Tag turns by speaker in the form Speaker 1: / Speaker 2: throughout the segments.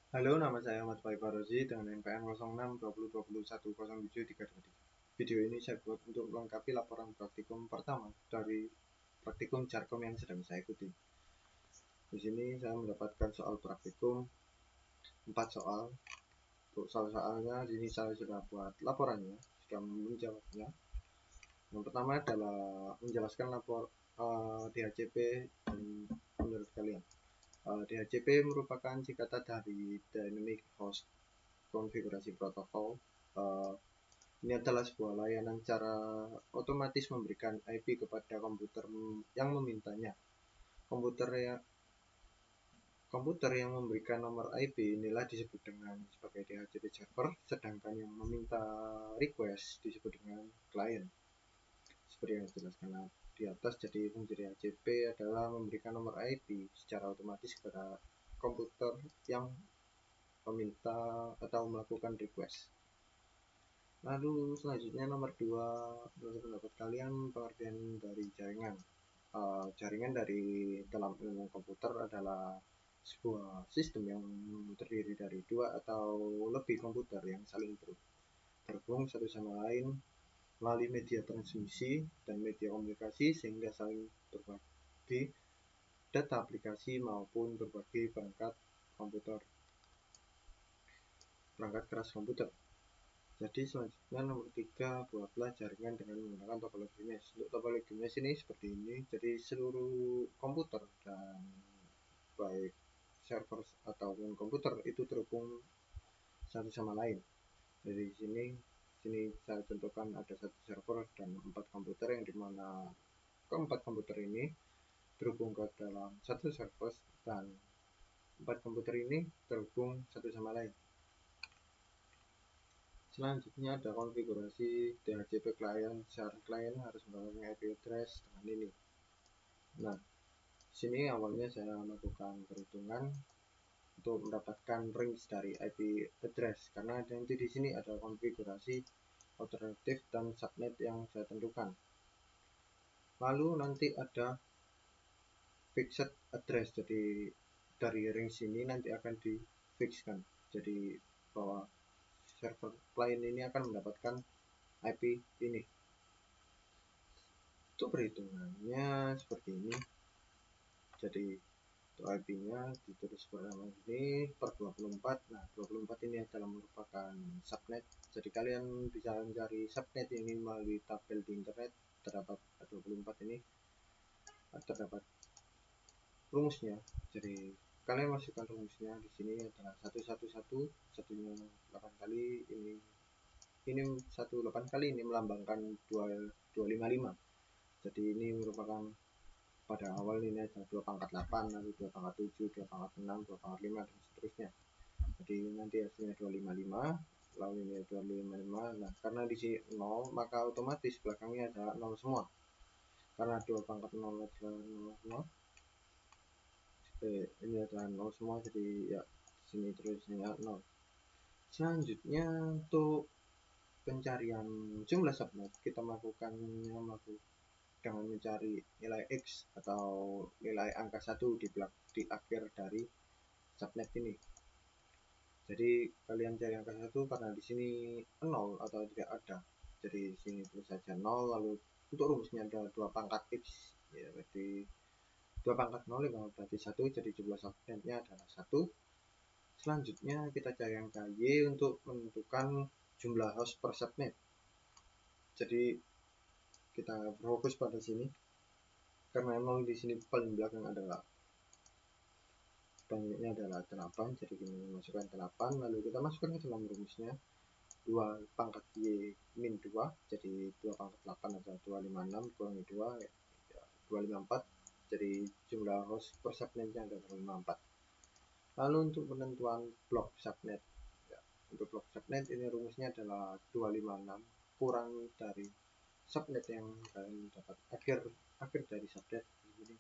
Speaker 1: Halo, nama saya Ahmad Faibarozi dengan NPM 0620210733. Video ini saya buat untuk melengkapi laporan praktikum pertama dari praktikum Jarkom yang sedang saya ikuti. Di sini saya mendapatkan soal praktikum 4 soal. Untuk soal-soalnya di sini saya sudah buat laporannya, sudah menjawabnya. Yang pertama adalah menjelaskan lapor DHCP menurut kalian. DHCP merupakan singkatan dari Dynamic Host Konfigurasi Protokol. Ini adalah sebuah layanan cara otomatis memberikan IP kepada komputer yang memintanya. Komputer yang memberikan nomor IP inilah disebut dengan sebagai DHCP server, sedangkan yang meminta request disebut dengan client. Seperti yang dijelaskan di atas, jadi fungsi DHCP adalah memberikan nomor IP secara otomatis kepada komputer yang meminta atau melakukan request. Lalu selanjutnya nomor 2, menurut pendapat kalian pengertian dari jaringan. Jaringan dari dalam ilmu komputer adalah sebuah sistem yang terdiri dari 2 atau lebih komputer yang saling terhubung satu sama lain melalui media transmisi dan media komunikasi sehingga saling berbagi data aplikasi maupun berbagi perangkat keras komputer. Jadi selanjutnya nomor 3, buatlah jaringan dengan menggunakan topologi mesh. Untuk topologi mesh ini seperti ini. Jadi seluruh komputer dan baik server ataupun komputer itu terhubung satu sama lain. Jadi sini saya contohkan ada satu server dan 4 komputer, yang dimana keempat komputer ini terhubung ke dalam satu server dan 4 komputer ini terhubung satu sama lain. Selanjutnya ada konfigurasi DHCP client. Syarat client harus menggunakan IP address dengan ini. Nah, sini awalnya saya melakukan perhitungan untuk mendapatkan range dari IP address, karena nanti di sini ada konfigurasi alternatif dan subnet yang saya tentukan. Lalu nanti ada fixed address, jadi dari range ini nanti akan difixkan, jadi bahwa server client ini akan mendapatkan IP ini. Untuk perhitungannya seperti ini. Jadi untuk IP-nya ditulis bersama ini per 24. Nah, 24 ini adalah merupakan subnet. Jadi kalian bisa mencari subnet ini melalui tabel di internet. Terdapat 24 ini, terdapat rumusnya. Jadi kalian masukkan rumusnya di sini adalah 111, satunya 8 kali, ini 18 kali, ini melambangkan 255. Jadi ini merupakan pada awal ini ada 2 pangkat 8, lalu 2 pangkat 7, 2 pangkat 6, 2 pangkat 5, dan seterusnya. Jadi nanti hasilnya 255, lalu ini 255. Nah, karena di sini 0, maka otomatis belakangnya ada 0 semua. Karena 2 pangkat 0 adalah 0 semua. Ini adalah 0 semua, jadi ya sini terusnya 0. Selanjutnya untuk pencarian jumlah subnet, kita melakukannya dengan mencari nilai X atau nilai angka 1 di akhir dari subnet ini. Jadi kalian cari angka 1 karena di sini 0 atau tidak ada. Jadi di sini tulis saja 0, lalu untuk rumusnya ada 2 pangkat X, ya, berarti 2 pangkat 0 berarti 1, jadi jumlah subnetnya adalah 1. Selanjutnya kita cari angka Y untuk menentukan jumlah host per subnet. Jadi kita fokus pada sini karena 0 di sini paling belakang adalah banyaknya adalah 8, jadi kita masukkan 8, lalu kita masukkan ke dalam rumusnya 2 pangkat Y min 2, jadi 2 pangkat 8 adalah 256 kurangi 2, ya, 254, jadi jumlah host per subnetnya adalah 254. Lalu untuk penentuan blok subnet, ya, untuk blok subnet ini rumusnya adalah 256 kurang dari subnet yang kalian dapat akhir dari subnet di sini.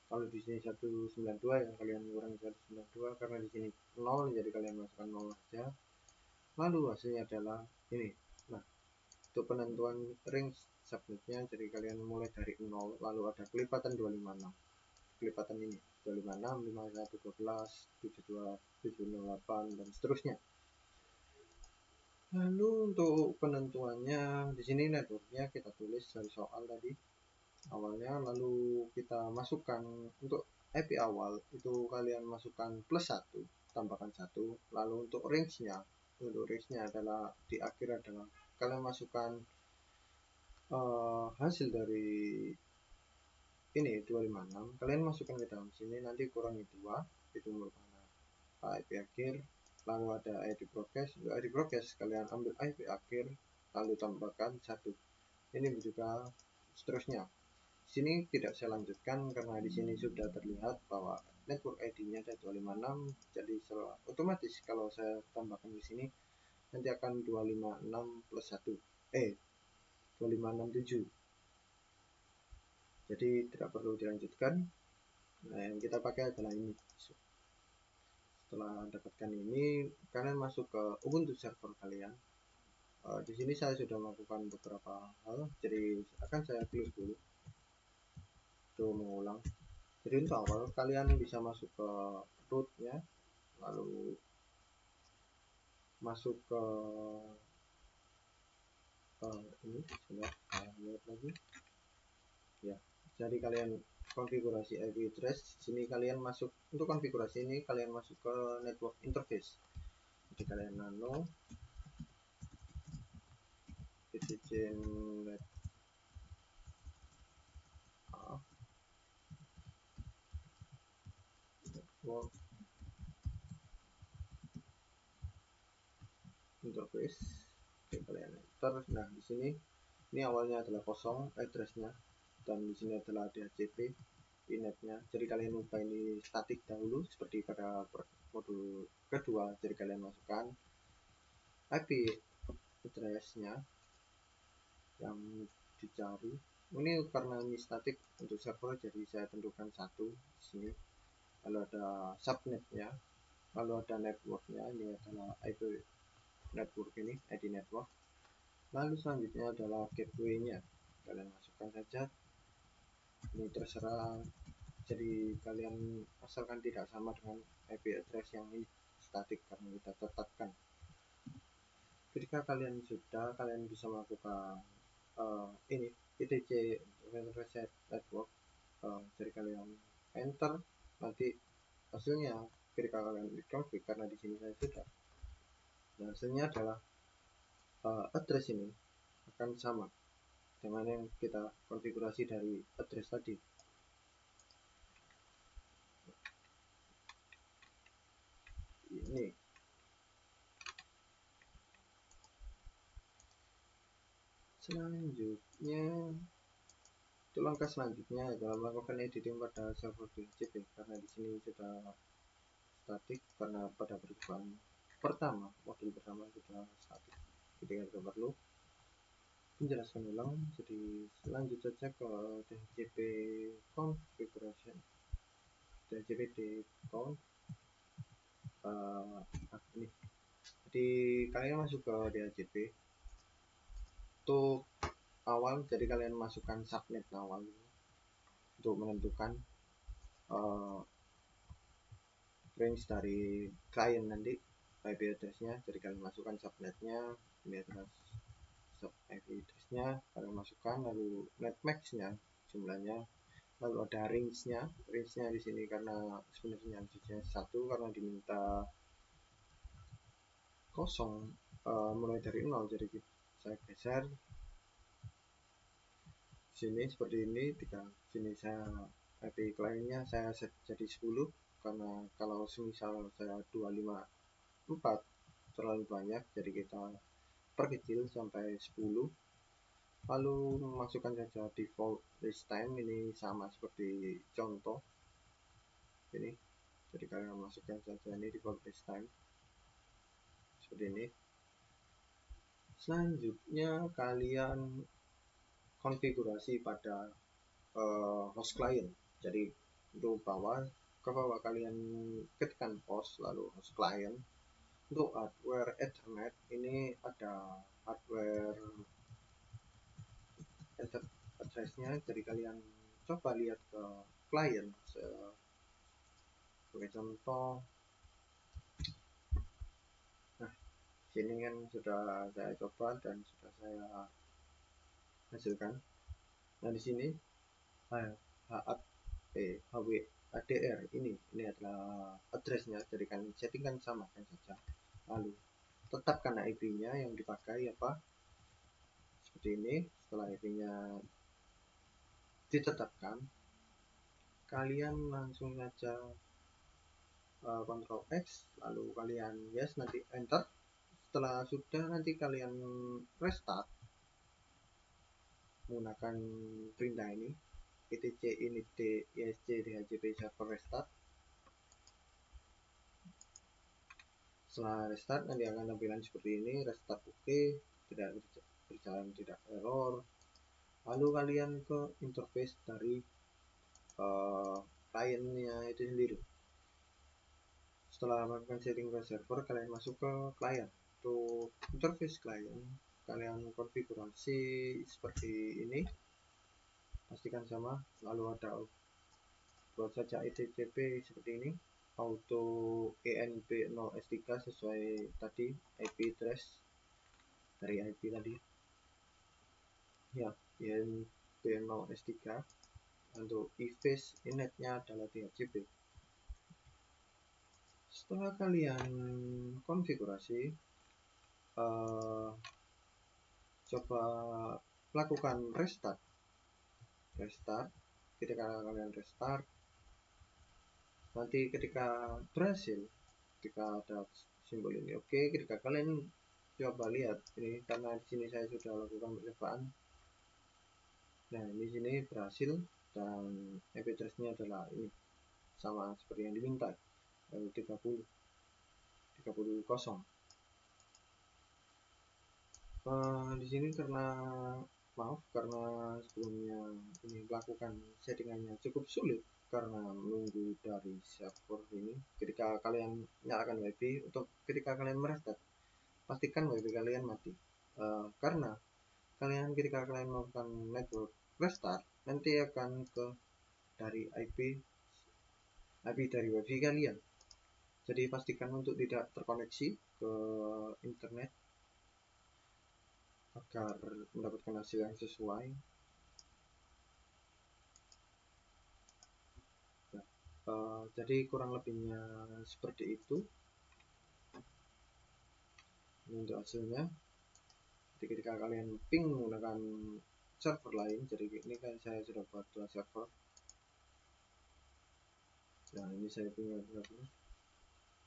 Speaker 1: Kalau di sini 192, yang kalian kurangi 192 karena di sini 0, jadi kalian masukkan 0 saja. Lalu hasilnya adalah ini. Nah, untuk penentuan range subnetnya, jadi kalian mulai dari 0, lalu ada kelipatan 256. kelipatan ini 256, 5112, 72, 708 dan seterusnya. Lalu untuk penentuannya di sini networknya kita tulis dari soal tadi awalnya, lalu kita masukkan untuk IP awal itu kalian masukkan +1, tambahkan 1. Lalu untuk range-nya adalah di akhir adalah kalian masukkan hasil dari ini 256, kalian masukkan ke dalam sini, nanti kurangi 2, itu merupakan IP akhir. Lalu ada ID broadcast, untuk ID broadcast kalian ambil IP akhir lalu tambahkan 1. Ini juga seterusnya. Sini tidak saya lanjutkan karena di sini sudah terlihat bahwa network ID-nya ada 256, jadi otomatis kalau saya tambahkan di sini nanti akan 256 plus 1 2567. Jadi tidak perlu dilanjutkan. Nah, yang kita pakai adalah ini. Setelah dapatkan ini, kalian masuk ke Ubuntu server kalian. Di sini saya sudah melakukan beberapa hal, jadi akan saya close dulu untuk mengulang. Jadi untuk awal kalian bisa masuk ke rootnya, lalu masuk ke ini sudah lihat lagi ya. Jadi kalian konfigurasi IP address, sini kalian masuk untuk konfigurasi ini kalian masuk ke network interface. Jadi kalian nano network interface. Oke, kalian enter. Nah, di sini ini awalnya adalah kosong addressnya, dan di sini adalah DHCP inetnya. Jadi kalian ubah ini statik dahulu seperti pada modul kedua. Jadi kalian masukkan IP addressnya yang dicari. Ini karena ini statik untuk server, jadi saya tentukan 1 di sini. Lalu ada subnetnya, lalu ada networknya, ini adalah IP network, ini ID network. Lalu selanjutnya adalah gateway-nya, kalian masukkan saja, ini terserah. Jadi kalian asalkan tidak sama dengan IP address yang ini statik karena kita tetapkan. Ketika kalian sudah, kalian bisa melakukan ini etc reset network. Jadi kalian enter, nanti hasilnya ketika kalian config, karena di sini saya sudah, dan hasilnya adalah address ini akan sama dengan yang kita konfigurasi dari address tadi. Ini selanjutnya, itu langkah selanjutnya adalah melakukan editing pada server DHCP, karena di sini sudah statik karena pada percobaan pertama, modul pertama sudah statik. Ketika tidak perlu menjelaskan ulang, jadi lanjut saja ke DHCP configuration, DHCP conf ini. Jadi kalian masuk ke DHCP untuk awal, jadi kalian masukkan subnet awal untuk menentukan range dari klien nanti IP address-nya. Jadi kalian masukkan subnetnya, ini adalah sub IP address-nya, kalian masukkan, lalu netmax-nya jumlahnya, lalu ada range-nya. Range-nya di sini karena sebenarnya range-nya 1 karena diminta kosong, mulai dari 0, jadi saya geser sini seperti ini. Sini saya IP kliennya saya set jadi 10, karena kalau semisal saya 254 terlalu banyak, jadi kita perkecil sampai 10. Lalu masukkan saja default list time, ini sama seperti contoh ini. Jadi kalian masukkan saja ini default list time seperti ini. Selanjutnya kalian konfigurasi pada host client. Jadi untuk ke bawah kalian ketikkan host lalu host client. Untuk hardware Ethernet ini ada hardware address-nya, jadi kalian coba lihat ke klien. Sebagai contoh, nah sini kan sudah saya coba dan sudah saya hasilkan. Nah di sini HWADR ini adalah addressnya, jadi kan settingkan samakan saja. Lalu tetapkan IP-nya yang dipakai apa, seperti ini. Setelah IP-nya ditetapkan, kalian langsung saja Ctrl X, lalu kalian yes, nanti enter. Setelah sudah, nanti kalian restart menggunakan perintah ini, etc init isc dhcp server restart. Setelah restart nanti akan tampilan seperti ini, restart oke, tidak berjalan, tidak error. Lalu kalian ke interface dari kliennya itu sendiri. Setelah melakukan setting ke server, kalian masuk ke klien. Untuk interface klien, kalian konfigurasi seperti ini, pastikan sama. Lalu ada buat saja ITCP seperti ini, auto ENB0S3 sesuai tadi IP address dari IP tadi ya, ENB0S3. Untuk eFace initnya adalah DHCP. Setelah kalian konfigurasi, coba lakukan restart. Ketika kalian restart, nanti ketika berhasil, ketika ada simbol ini oke, ketika kalian coba lihat ini, karena di sini saya sudah lakukan percobaan. Nah di sini berhasil dan IP address-nya adalah ini, sama seperti yang diminta, 30 kosong. Di sini karena sebelumnya ini melakukan settingannya cukup sulit karena menunggu dari server ini. Ketika kalian nyalakan WiFi, ketika kalian merestart, pastikan WiFi kalian mati. Karena ketika kalian melakukan network restart, nanti akan ke dari IP dari WiFi kalian. Jadi pastikan untuk tidak terkoneksi ke internet agar mendapatkan hasil yang sesuai. Jadi kurang lebihnya seperti itu. Ini untuk hasilnya. Jadi ketika kalian ping menggunakan server lain, jadi ini kan saya sudah buat 2 server. Nah ini saya punya server.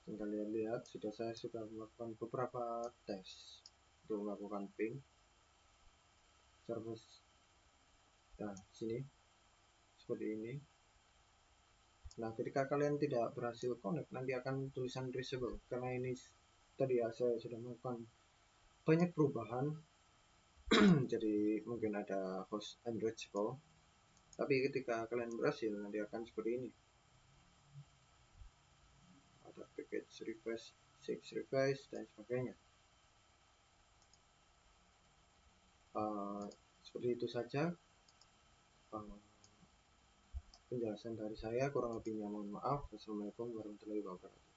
Speaker 1: Dan kalian lihat saya sudah melakukan beberapa tes untuk melakukan ping server. Nah sini seperti ini. Nah ketika kalian tidak berhasil connect, nanti akan tulisan disable, karena ini tadi ya saya sudah melakukan banyak perubahan. Jadi mungkin ada host unreachable, tapi ketika kalian berhasil nanti akan seperti ini, ada package request, 6 request dan sebagainya. Seperti itu saja penjelasan dari saya, kurang lebihnya mohon maaf. Wassalamualaikum warahmatullahi wabarakatuh.